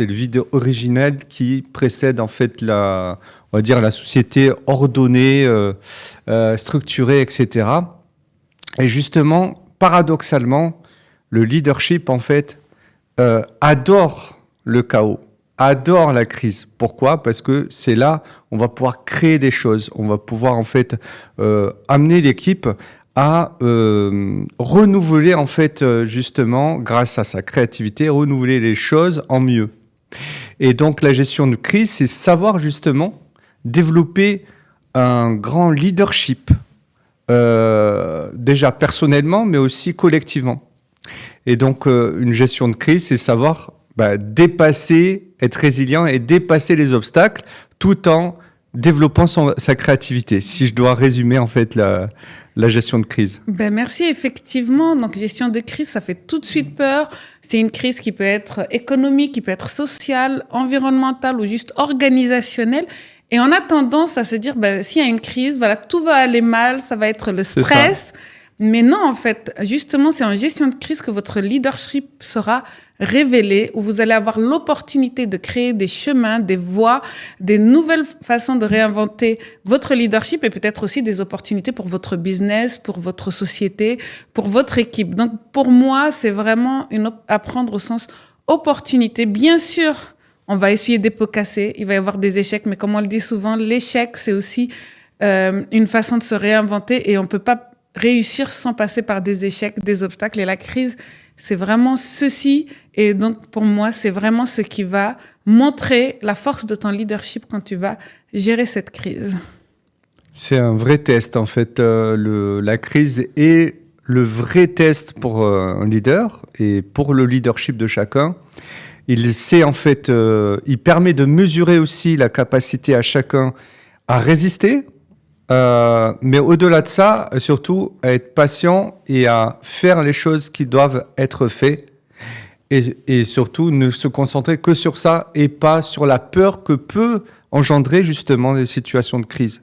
C'est le vide originel qui précède en fait on va dire la société ordonnée, structurée, etc. Et justement, paradoxalement, le leadership en fait adore le chaos, adore la crise. Pourquoi? Parce que c'est là on va pouvoir créer des choses, on va pouvoir en fait amener l'équipe à renouveler en fait justement grâce à sa créativité, renouveler les choses en mieux. Et donc la gestion de crise, c'est savoir justement développer un grand leadership, déjà personnellement, mais aussi collectivement. Et donc une gestion de crise, c'est savoir dépasser, être résilient et dépasser les obstacles tout en développant sa créativité. Si je dois résumer en fait la gestion de crise. Merci, effectivement. Donc, gestion de crise, ça fait tout de suite peur. C'est une crise qui peut être économique, qui peut être sociale, environnementale ou juste organisationnelle. Et on a tendance à se dire, s'il y a une crise, voilà, tout va aller mal, ça va être le stress. Mais non, en fait, justement, c'est en gestion de crise que votre leadership sera révélé, où vous allez avoir l'opportunité de créer des chemins, des voies, des nouvelles façons de réinventer votre leadership et peut-être aussi des opportunités pour votre business, pour votre société, pour votre équipe. Donc, pour moi, c'est vraiment apprendre au sens opportunité. Bien sûr, on va essuyer des pots cassés, il va y avoir des échecs, mais comme on le dit souvent, l'échec, c'est aussi une façon de se réinventer et on peut pas réussir sans passer par des échecs, des obstacles. Et la crise, c'est vraiment ceci. Et donc, pour moi, c'est vraiment ce qui va montrer la force de ton leadership quand tu vas gérer cette crise. C'est un vrai test, en fait. La crise est le vrai test pour un leader et pour le leadership de chacun. Il permet de mesurer aussi la capacité à chacun à résister, mais au-delà de ça, surtout à être patient et à faire les choses qui doivent être faites et surtout ne se concentrer que sur ça et pas sur la peur que peut engendrer justement les situations de crise.